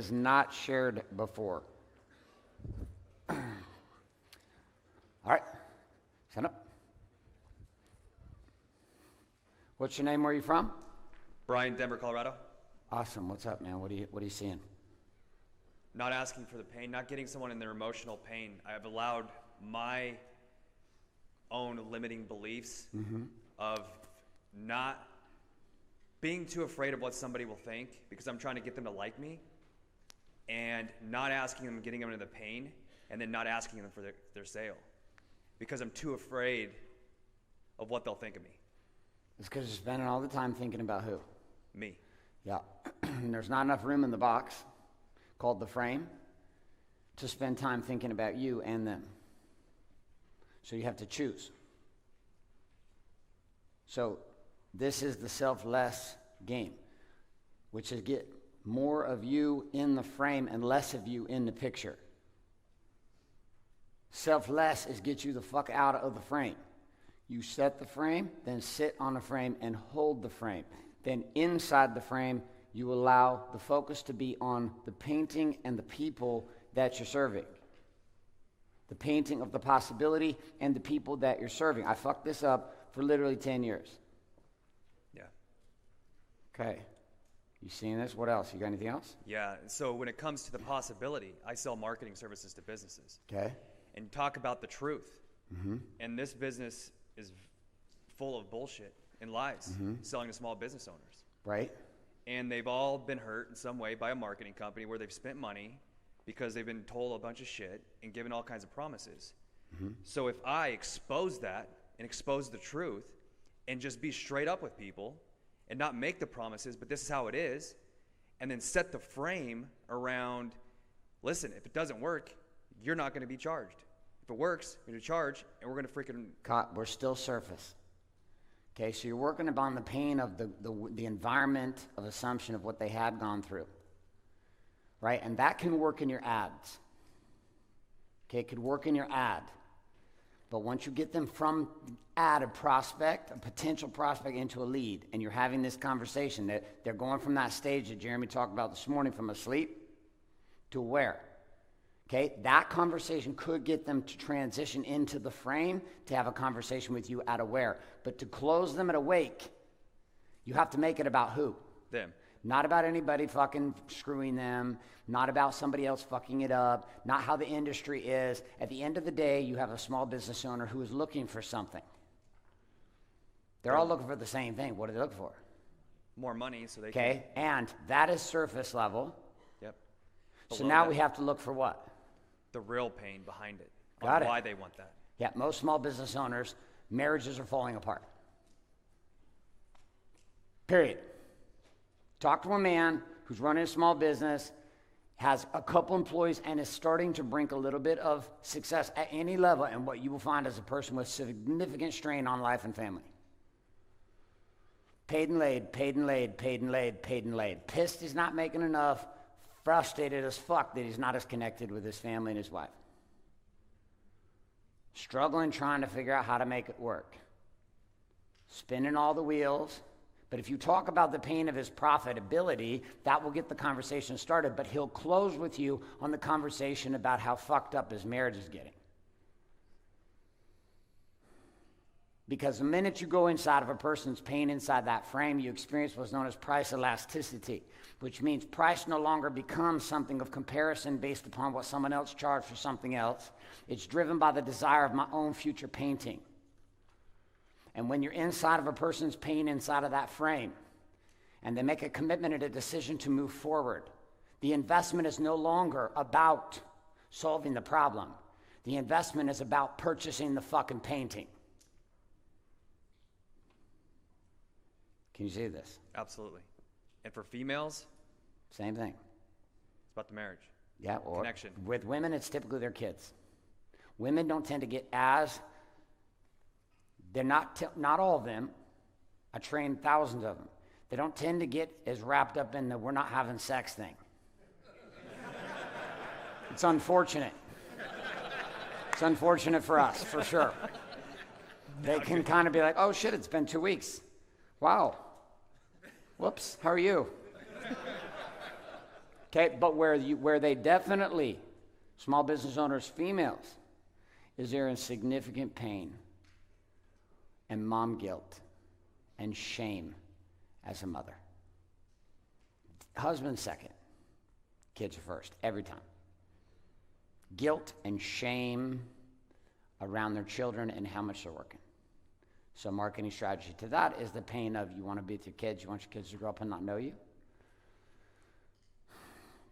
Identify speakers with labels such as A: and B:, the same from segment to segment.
A: was not shared before. All right, stand up. What's your name? Where are you from?
B: Brian, Denver, Colorado.
A: Awesome. What's up, man? What are you seeing?
B: Not asking for the pain, not getting someone in their emotional pain. I have allowed my own limiting beliefs of not being too afraid of what somebody will think because I'm trying to get them to like me, and not asking them, getting them into the pain, and then not asking them for their sale because I'm too afraid of what they'll think of me.
A: It's because you're spending all the time thinking about who?
B: Me.
A: Yeah. And there's not enough room in the box called the frame to spend time thinking about you and them. So you have to choose. So this is the selfless game, which is get more of you in the frame and less of you in the picture. Selfless is get you the fuck out of the frame. You set the frame, then sit on the frame and hold the frame. Then inside the frame, you allow the focus to be on the painting and the people that you're serving. The painting of the possibility and the people that you're serving. I fucked this up for literally 10 years.
B: Yeah.
A: Okay. You seeing this? What else? You got anything else?
B: Yeah. So when it comes to the possibility, I sell marketing services to businesses.
A: Okay.
B: And talk about the truth. And this business is full of bullshit and lies, selling to small business owners.
A: Right.
B: And they've all been hurt in some way by a marketing company where they've spent money because they've been told a bunch of shit and given all kinds of promises. So if I expose that and expose the truth and just be straight up with people and not make the promises, but this is how it is, and then set the frame around, listen, if it doesn't work, you're not going to be charged. If it works, you're going to charge, and we're going to freaking...
A: We're still surface. Okay, so you're working upon the pain of the environment of assumption of what they had gone through. Right? And that can work in your ads. Okay, it could work in your ad. But once you get them from ad, a prospect, a potential prospect, into a lead, and you're having this conversation, that they're going from that stage that Jeremy talked about this morning, from asleep to aware. Okay, that conversation could get them to transition into the frame to have a conversation with you at aware. But to close them at awake, you have to make it about who?
B: Them.
A: Not about anybody fucking screwing them, not about somebody else fucking it up, not how the industry is. At the end of the day, you have a small business owner who is looking for something. They're all looking for the same thing. What do they look for?
B: More money so they
A: can... Okay, and that is surface level.
B: Yep.
A: So now we have to look for what?
B: The real pain behind it.
A: Got it.
B: Why they want that.
A: Yeah, most small business owners, marriages are falling apart. Period. Talk to a man who's running a small business, has a couple employees, and is starting to bring a little bit of success at any level, and what you will find is a person with significant strain on life and family. Paid and laid, paid and laid, paid and laid, paid and laid. Pissed he's not making enough, frustrated as fuck that he's not as connected with his family and his wife. Struggling, trying to figure out how to make it work. Spinning all the wheels. But if you talk about the pain of his profitability, that will get the conversation started. But he'll close with you on the conversation about how fucked up his marriage is getting. Because the minute you go inside of a person's pain, inside that frame, you experience what's known as price elasticity, which means price no longer becomes something of comparison based upon what someone else charged for something else. It's driven by the desire of my own future painting. And when you're inside of a person's pain, inside of that frame, and they make a commitment and a decision to move forward, the investment is no longer about solving the problem. The investment is about purchasing the fucking painting. Can you see this?
B: Absolutely. And for females?
A: Same thing.
B: It's about the marriage.
A: Yeah, or
B: connection.
A: With women, it's typically their kids. Women don't tend to get as... They're not all of them. I trained thousands of them. They don't tend to get as wrapped up in the we're not having sex thing. It's unfortunate. It's unfortunate for us, for sure. They can kind of be like, oh shit, it's been 2 weeks. Wow. Whoops, how are you? Okay, but where they definitely, small business owners, females, is they're in significant pain and mom guilt and shame as a mother. Husband second, kids are first, every time. Guilt and shame around their children and how much they're working. So marketing strategy to that is the pain of you want to be with your kids, you want your kids to grow up and not know you.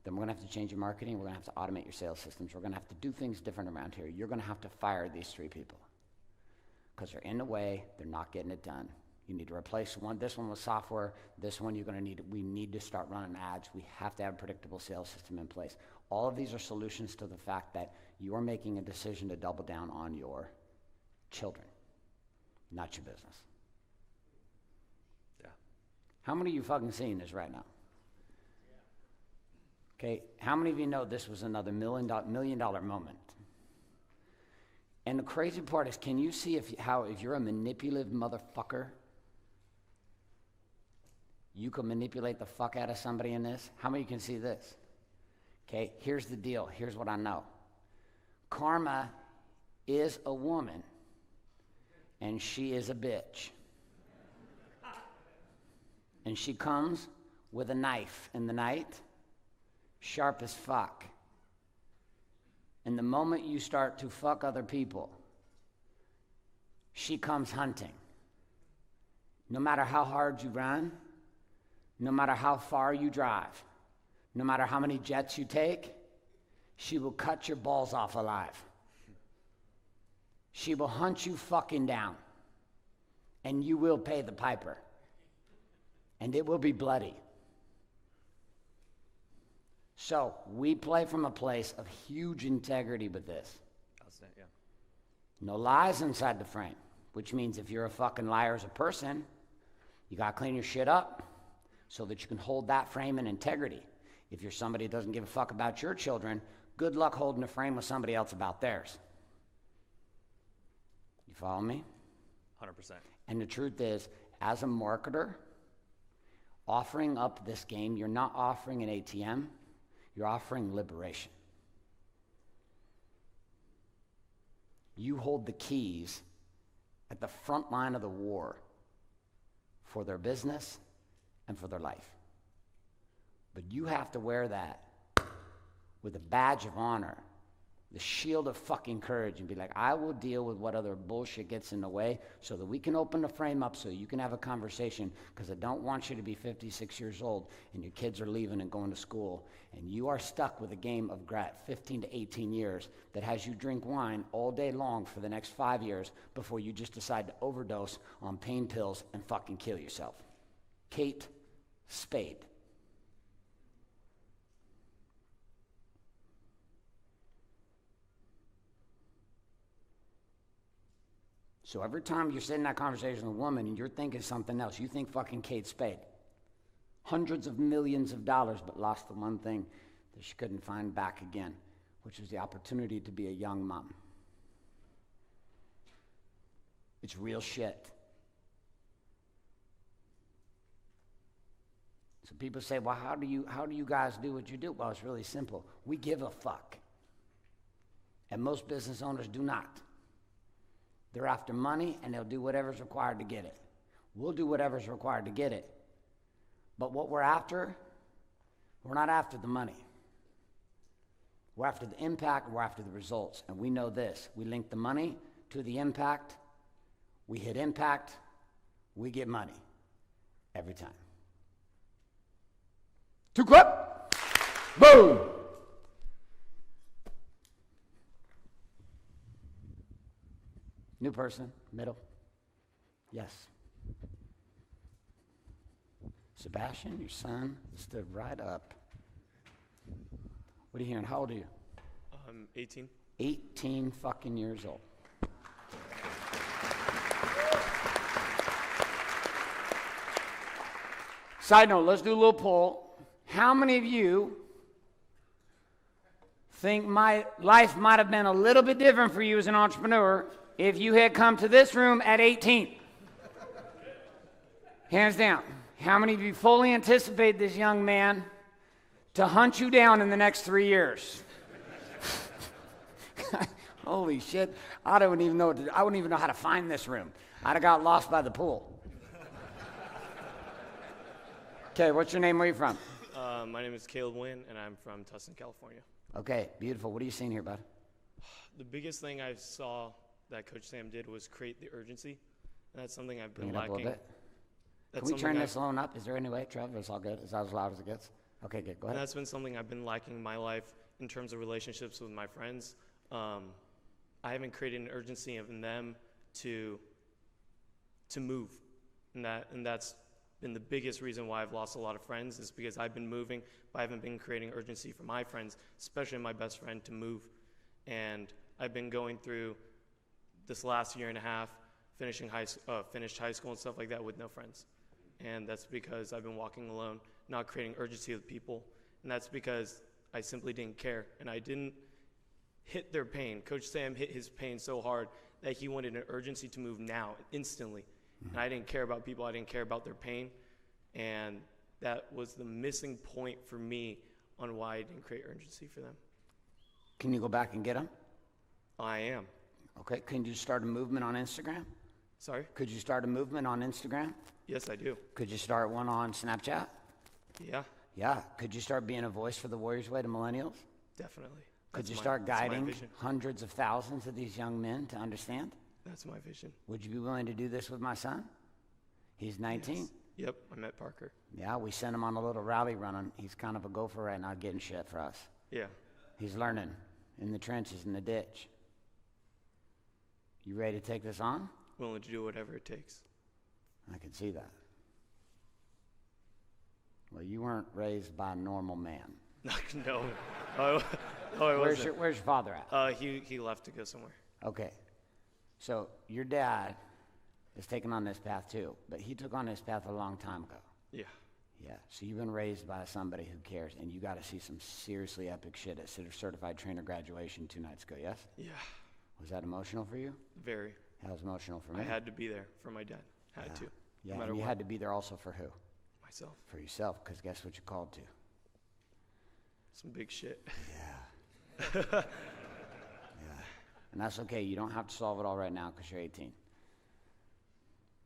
A: Then we're going to have to change your marketing. We're going to have to automate your sales systems. We're going to have to do things different around here. You're going to have to fire these 3 people because they're in the way. They're not getting it done. You need to replace this one with software. This one we need to start running ads. We have to have a predictable sales system in place. All of these are solutions to the fact that you are making a decision to double down on your children, not your business.
B: Yeah.
A: How many of you fucking seeing this right now? Okay, how many of you know this was another $1 million moment? And the crazy part is, can you see if you're a manipulative motherfucker, you can manipulate the fuck out of somebody in this? How many of you can see this? Okay, here's the deal. Here's what I know. Karma is a woman, and she is a bitch. And she comes with a knife in the night, sharp as fuck. And the moment you start to fuck other people, she comes hunting. No matter how hard you run, no matter how far you drive, no matter how many jets you take, she will cut your balls off alive. She will hunt you fucking down. And you will pay the piper. And it will be bloody. So we play from a place of huge integrity with this.
B: Yeah.
A: No lies inside the frame, which means if you're a fucking liar as a person, you gotta clean your shit up so that you can hold that frame in integrity. If you're somebody who doesn't give a fuck about your children, good luck holding a frame with somebody else about theirs. You follow me?
B: 100%.
A: And the truth is, as a marketer, offering up this game, you're not offering an ATM, you're offering liberation. You hold the keys at the front line of the war for their business and for their life. But you have to wear that with a badge of honor, the shield of fucking courage, and be like, I will deal with what other bullshit gets in the way so that we can open the frame up so you can have a conversation, because I don't want you to be 56 years old and your kids are leaving and going to school and you are stuck with a game of 15 to 18 years that has you drink wine all day long for the next 5 years before you just decide to overdose on pain pills and fucking kill yourself. Kate Spade. So every time you're sitting in that conversation with a woman and you're thinking something else, you think fucking Kate Spade. Hundreds of millions of dollars, but lost the one thing that she couldn't find back again, which was the opportunity to be a young mom. It's real shit. So people say, well, how do you guys do what you do? Well, it's really simple. We give a fuck. And most business owners do not. They're after money, and they'll do whatever's required to get it. We'll do whatever's required to get it. But what we're after, we're not after the money. We're after the impact, we're after the results. And we know this. We link the money to the impact. We hit impact, we get money. Every time. Two clip. Boom. New person, middle. Yes. Sebastian, your son, stood right up. What are you hearing? How old are you?
B: 18.
A: 18 fucking years old. Side note, let's do a little poll. How many of you think my life might have been a little bit different for you as an entrepreneur if you had come to this room at 18? Hands down. How many of you fully anticipate this young man to hunt you down in the next 3 years. Holy shit. I wouldn't even know how to find this room. I'd have got lost by the pool. Okay, what's your name? Where are you from?
C: My name is Caleb Wynn, and I'm from Tustin, California.
A: Okay, beautiful. What are you seeing here, bud?
C: The biggest thing I saw that Coach Sam did was create the urgency, and that's something I've been
A: Bring it up a
C: lacking.
A: little bit.
C: That's
A: Can we turn
C: something
A: this alone up? Is there any way, Trevor? It's all good. Is that as loud as it gets? Okay, good. Go
C: And
A: ahead.
C: that's been something I've been lacking in my life in terms of relationships with my friends. I haven't created an urgency in them to move, and that's been the biggest reason why I've lost a lot of friends, is because I've been moving, but I haven't been creating urgency for my friends, especially my best friend, to move. And I've been going through this last year and a half, finished high school and stuff like that with no friends. And that's because I've been walking alone, not creating urgency with people. And that's because I simply didn't care, and I didn't hit their pain. Coach Sam hit his pain so hard that he wanted an urgency to move now, instantly. And I didn't care about people. I didn't care about their pain. And that was the missing point for me on why I didn't create urgency for them.
A: Can you go back and get them?
C: I am.
A: Okay. Can you start a movement on Instagram?
C: Sorry?
A: Could you start a movement on Instagram?
C: Yes, I do.
A: Could you start one on Snapchat?
C: Yeah,
A: Yeah. Could you start being a voice for the Warriors Way to millennials?
C: definitely.
A: Could you start
C: that's my
A: guiding
C: vision.
A: hundreds of thousands of these young men to understand?
C: That's my vision.
A: Would you be willing to do this with my son? He's 19.
C: Yes. Yep, I met Parker.
A: Yeah, we sent him on a little rally running. He's kind of a gopher right now, getting shit for us.
C: Yeah.
A: He's learning in the trenches, in the ditch. You ready to take this on?
C: Willing to do whatever it takes.
A: I can see that. Well, you weren't raised by a normal man.
C: No. Oh, I
A: Where's
C: wasn't.
A: your father at?
C: He left to go somewhere.
A: Okay. So your dad is taking on this path too, but he took on this path a long time ago.
C: Yeah.
A: Yeah. So you've been raised by somebody who cares, and you got to see some seriously epic shit at Certified Trainer graduation 2 nights ago, yes?
C: Yeah.
A: Was that emotional for you?
C: Very.
A: That was emotional for me.
C: I had to be there for my dad. Had to.
A: Yeah,
C: No matter
A: and you
C: what.
A: had to be there also for who?
C: Myself.
A: For yourself, because guess what you're called to?
C: Some big shit.
A: Yeah. And that's okay. You don't have to solve it all right now because you're 18.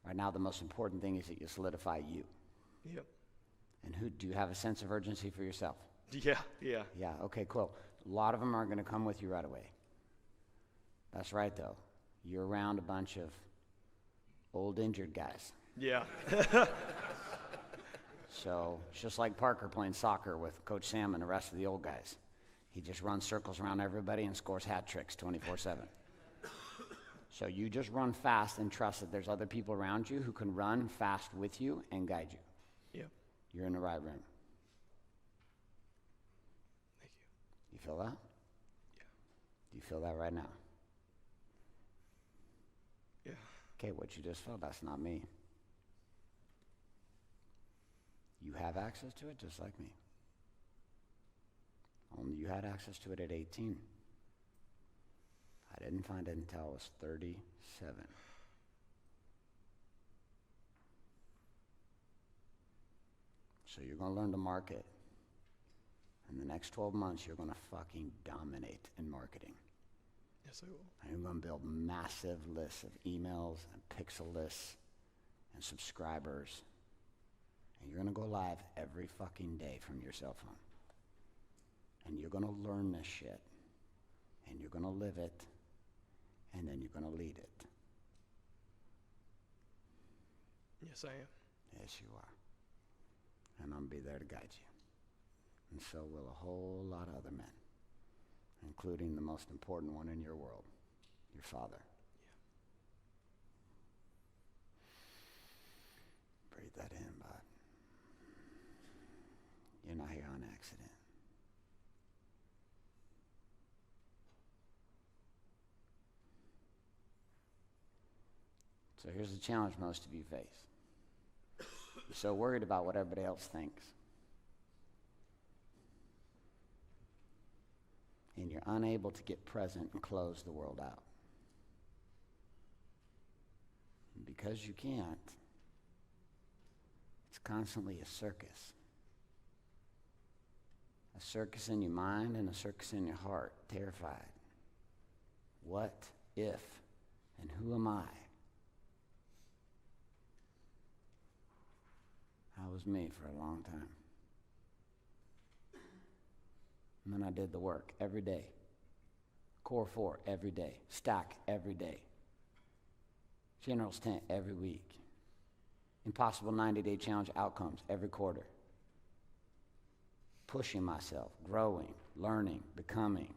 A: Right now, the most important thing is that you solidify you.
C: Yep.
A: And who do you have a sense of urgency for yourself?
C: Yeah. Yeah.
A: Yeah, okay, cool. A lot of them aren't going to come with you right away. That's right, though. You're around a bunch of old injured guys.
C: Yeah.
A: So it's just like Parker playing soccer with Coach Sam and the rest of the old guys. He just runs circles around everybody and scores hat tricks 24/7. So you just run fast and trust that there's other people around you who can run fast with you and guide you.
C: Yep.
A: You're in the right room.
C: Thank you.
A: You feel that?
C: Yeah.
A: Do you feel that right now?
C: Yeah.
A: Okay, what you just felt, that's not me. You have access to it just like me. Only you had access to it at 18. I didn't find it until I was 37. So you're going to learn to market. In the next 12 months, you're going to fucking dominate in marketing.
C: Yes, I will.
A: And you're going to build massive lists of emails and pixel lists and subscribers. And you're going to go live every fucking day from your cell phone. And you're going to learn this shit. And you're going to live it. And then you're going to lead it.
C: Yes, I am.
A: Yes, you are. And I'm going to be there to guide you. And so will a whole lot of other men, including the most important one in your world, your father. Yeah. Breathe that in, bud. You're not here on accident. So here's the challenge most of you face. You're so worried about what everybody else thinks. And you're unable to get present and close the world out. And because you can't, it's constantly a circus. A circus in your mind and a circus in your heart, terrified. What if and who am I? That was me for a long time. And then I did the work every day. Core 4 every day. Stack every day. General's Tent every week. Impossible 90-day challenge outcomes every quarter. Pushing myself, growing, learning, becoming,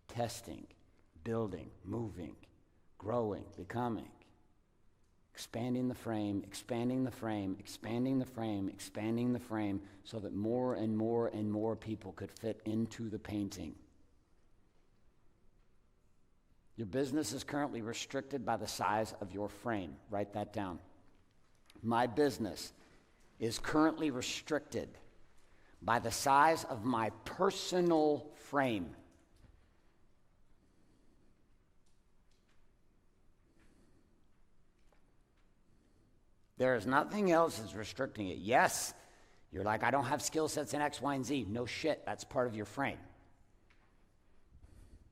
A: testing, building, moving, growing, becoming. Expanding the frame, expanding the frame, expanding the frame, expanding the frame, so that more and more and more people could fit into the painting. Your business is currently restricted by the size of your frame. Write that down. My business is currently restricted by the size of my personal frame. There is nothing else that's restricting it. Yes, you're like, I don't have skill sets in X, Y, and Z. No shit, that's part of your frame.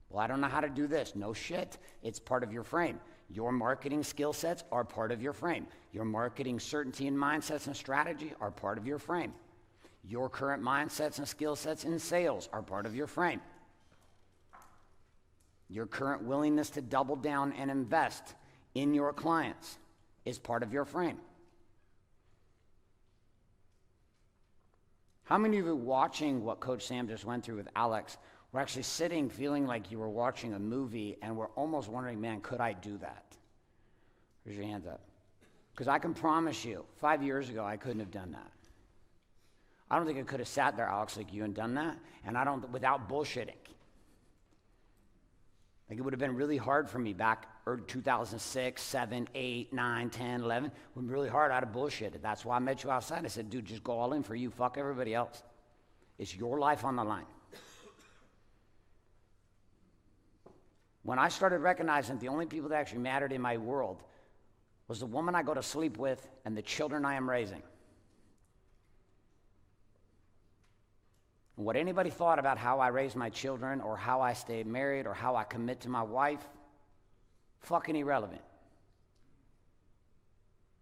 A: Well, I don't know how to do this. No shit, it's part of your frame. Your marketing skill sets are part of your frame. Your marketing certainty and mindsets and strategy are part of your frame. Your current mindsets and skill sets in sales are part of your frame. Your current willingness to double down and invest in your clients is part of your frame. How many of you watching what Coach Sam just went through with Alex were actually sitting feeling like you were watching a movie and were almost wondering, man, could I do that? Raise your hands up. Because I can promise you, 5 years ago, I couldn't have done that. I don't think I could have sat there, Alex, like you and done that, and without bullshitting. Like it would have been really hard for me back in 2006, 7, 8, 9, 10, 11. It would be really hard. I'd have bullshitted. That's why I met you outside. I said, dude, just go all in for you. Fuck everybody else. It's your life on the line. When I started recognizing the only people that actually mattered in my world was the woman I go to sleep with and the children I am raising. What anybody thought about how I raise my children or how I stay married or how I commit to my wife, fucking irrelevant.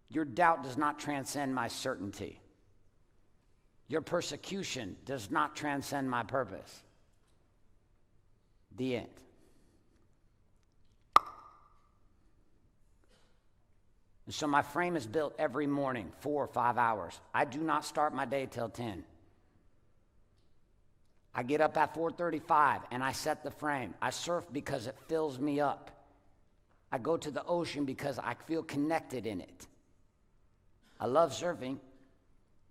A: Your doubt does not transcend my certainty. Your persecution does not transcend my purpose. The end. And so my frame is built every morning, 4 or 5 hours. I do not start my day till 10. I get up at 4:35 and I set the frame. I surf because it fills me up. I go to the ocean because I feel connected in it. I love surfing,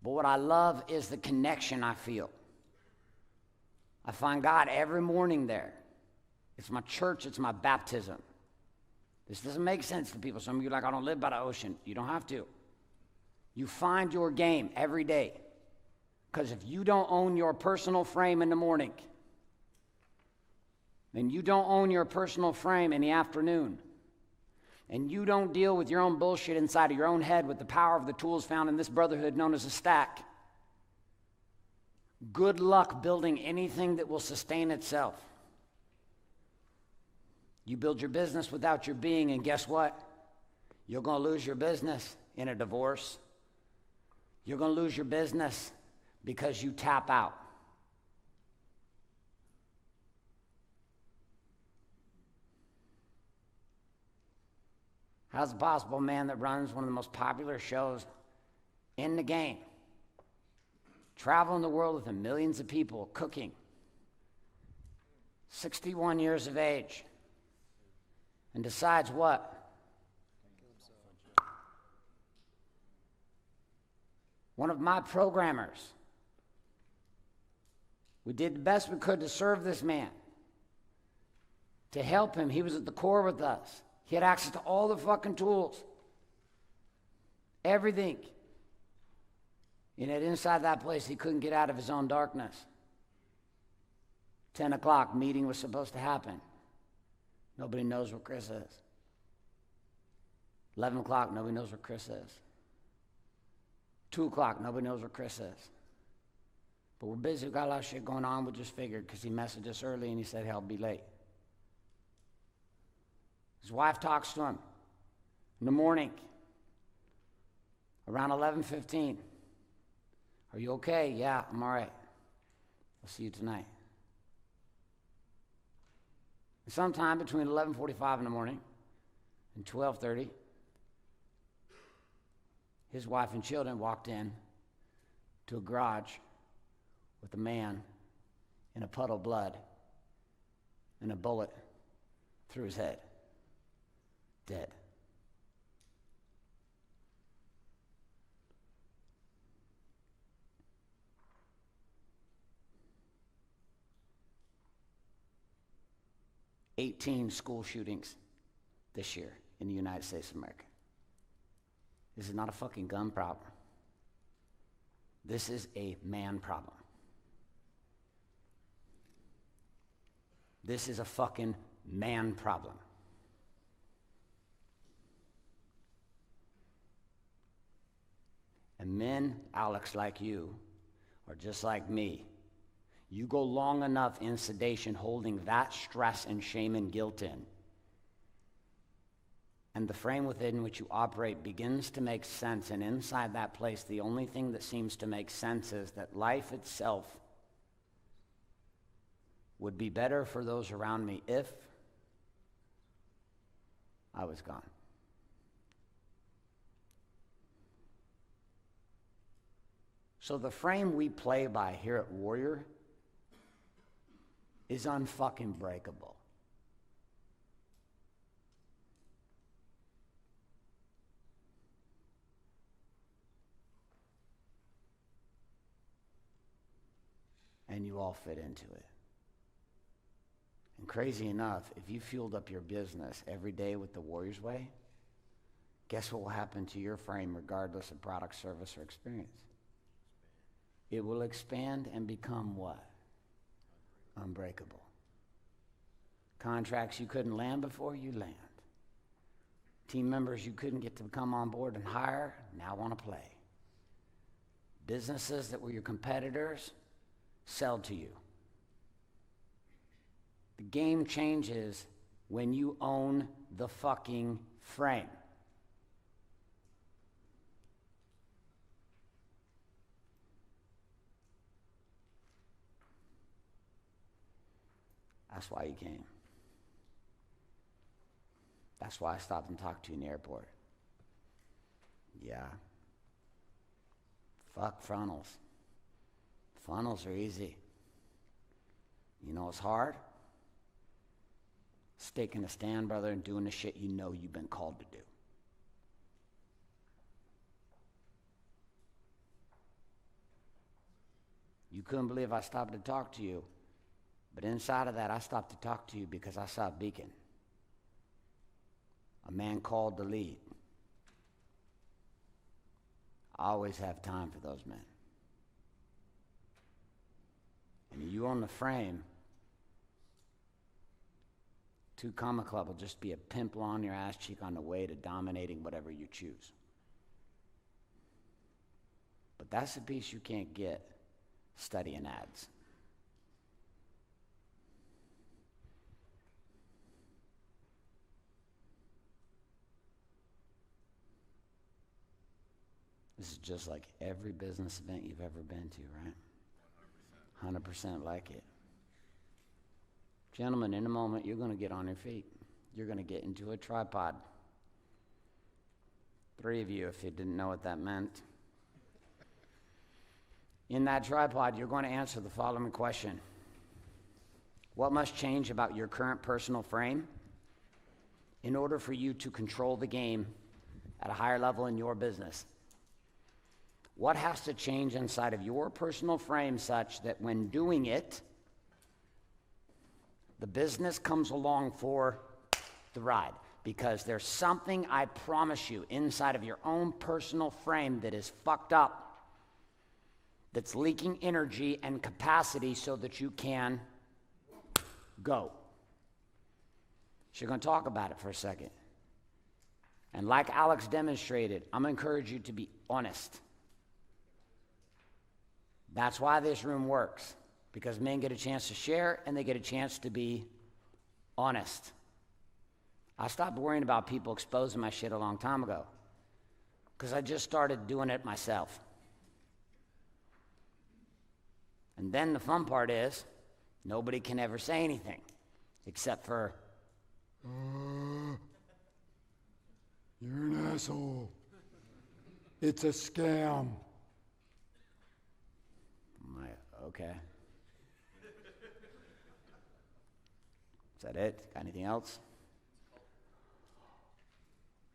A: but what I love is the connection I feel. I find God every morning there. It's my church, it's my baptism. This doesn't make sense to people. Some of you are like, I don't live by the ocean. You don't have to. You find your game every day. Because if you don't own your personal frame in the morning, and you don't own your personal frame in the afternoon, and you don't deal with your own bullshit inside of your own head with the power of the tools found in this brotherhood known as a stack, good luck building anything that will sustain itself. You build your business without your being, and guess what? You're going to lose your business in a divorce. You're going to lose your business because you tap out. How's it possible, man, that runs one of the most popular shows in the game, traveling the world with millions of people, cooking, 61 years of age, and decides what? One of my programmers, we did the best we could to serve this man, to help him. He was at the core with us. He had access to all the fucking tools, everything. And yet inside that place, he couldn't get out of his own darkness. 10 o'clock, meeting was supposed to happen. Nobody knows where Chris is. 11 o'clock, nobody knows where Chris is. 2 o'clock, nobody knows where Chris is. But we're busy, we've got a lot of shit going on. We just figured, because he messaged us early and he said, hey, I'll be late. His wife talks to him in the morning, around 11:15. Are you okay? Yeah, I'm all right. I'll see you tonight. And sometime between 11:45 in the morning and 12:30, his wife and children walked in to a garage with a man in a puddle of blood and a bullet through his head, dead. "18 school shootings this year in the United States of America. This is not a fucking gun problem. This is a man problem. This is a fucking man problem. And men, Alex, like you, are just like me. You go long enough in sedation holding that stress and shame and guilt in, and the frame within which you operate begins to make sense, and inside that place, the only thing that seems to make sense is that life itself would be better for those around me if I was gone. So the frame we play by here at Warrior is unfucking breakable. And you all fit into it. And crazy enough, if you fueled up your business every day with the Warrior's Way, guess what will happen to your frame regardless of product, service, or experience? It will expand and become what? Unbreakable. Contracts you couldn't land before, you land. Team members you couldn't get to come on board and hire, now want to play. Businesses that were your competitors, sell to you. The game changes when you own the fucking frame. That's why you came. That's why I stopped and talked to you in the airport. Yeah. Fuck funnels. Funnels are easy. You know it's hard? It's taking a stand, brother, and doing the shit you know you've been called to do. You couldn't believe I stopped to talk to you. But inside of that, I stopped to talk to you because I saw a beacon. A man called to lead. I always have time for those men. And you on the frame, 2 Comma Club will just be a pimple on your ass cheek on the way to dominating whatever you choose. But that's the piece you can't get studying ads. This is just like every business event you've ever been to, right? 100% like it. Gentlemen, in a moment, you're going to get on your feet. You're going to get into a tripod. 3 of you, if you didn't know what that meant. In that tripod, you're going to answer the following question. What must change about your current personal frame in order for you to control the game at a higher level in your business? What has to change inside of your personal frame such that when doing it, the business comes along for the ride? Because there's something, I promise you, inside of your own personal frame that is fucked up, that's leaking energy and capacity so that you can go. So you're going to talk about it for a second. And like Alex demonstrated, I'm going to encourage you to be honest. That's why this room works, because men get a chance to share and they get a chance to be honest. I stopped worrying about people exposing my shit a long time ago, because I just started doing it myself. And then the fun part is, nobody can ever say anything, except for,
D: you're an asshole. It's a scam.
A: I'm like, okay. Is that it? Got anything else?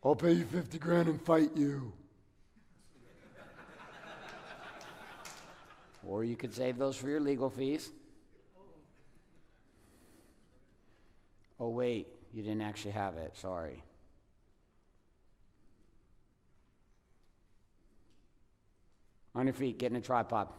D: I'll pay you 50 grand and fight you.
A: Or you could save those for your legal fees. Oh, wait, you didn't actually have it. Sorry. On your feet, get in a tripod.